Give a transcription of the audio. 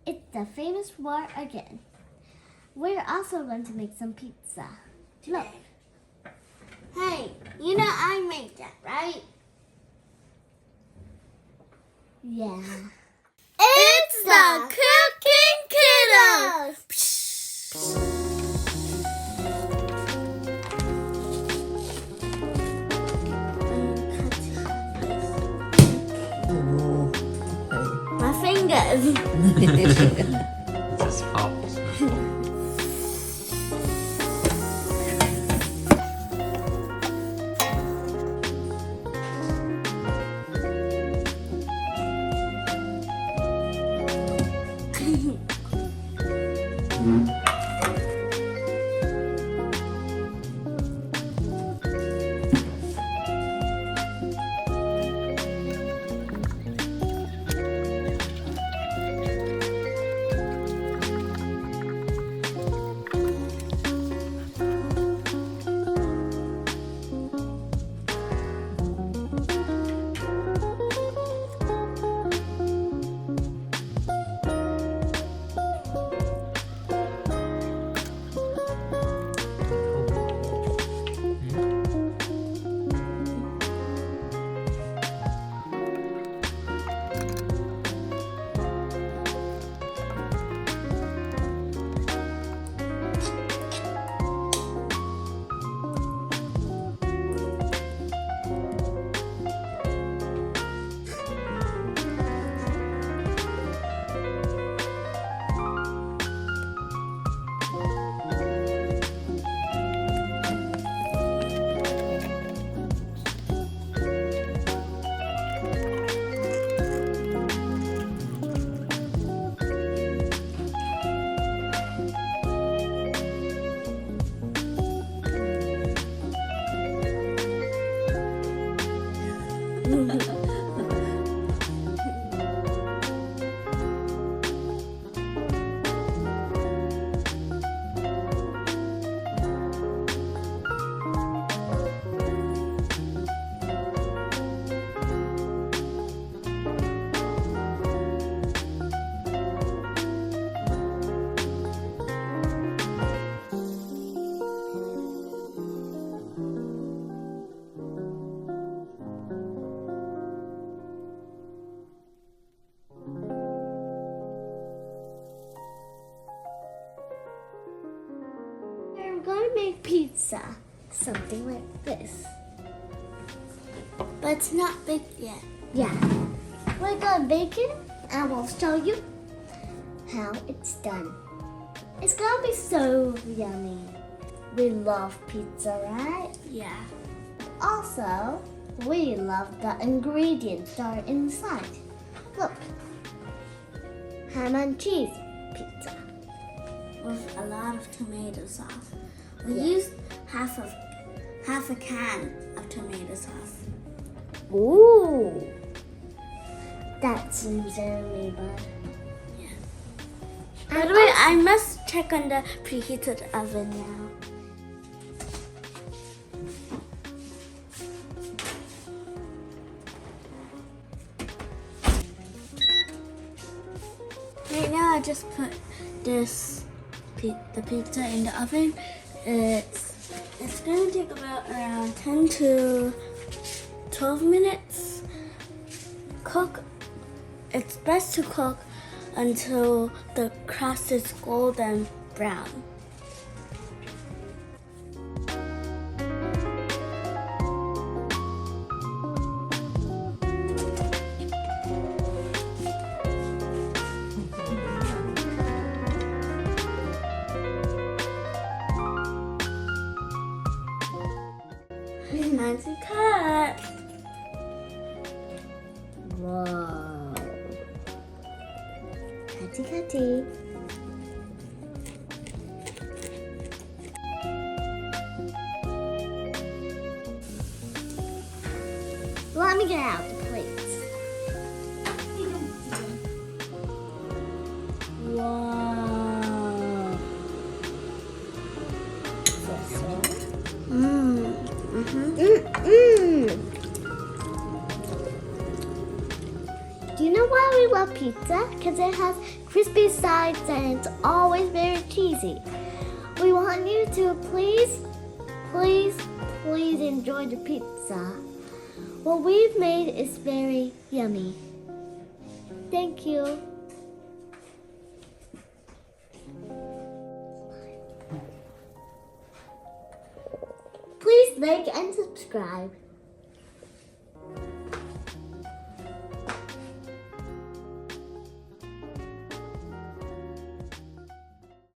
It's the famous war again. We're also going to make some pizza. Look. Hey, you know I made that, right? Yeah. It's the Cooking Kiddos! My fingers. It just falls. We're going to make pizza. Something like this. But it's not baked yet. Yeah. We're going to bake it and we'll show you how it's done. It's going to be so yummy. We love pizza, right? Yeah. Also, we love the ingredients that are inside. Look. Ham and cheese pizza. With a lot of tomato sauce. We Yeah. used half a can of tomato sauce. Ooh. That seems yummy, bud. By the way, I must check on the preheated oven now. Right now, I just put the pizza in the oven. It's gonna take about around 10 to 12 minutes. Cook. It's best to cook until the crust is golden brown. Nicely cut. Whoa. Cutty. Let me get out the plates. Wow. Do you know why we love pizza because it has crispy sides and it's always very cheesy. We want you to please enjoy the pizza. What we've made is very yummy. Thank you. Please like and subscribe.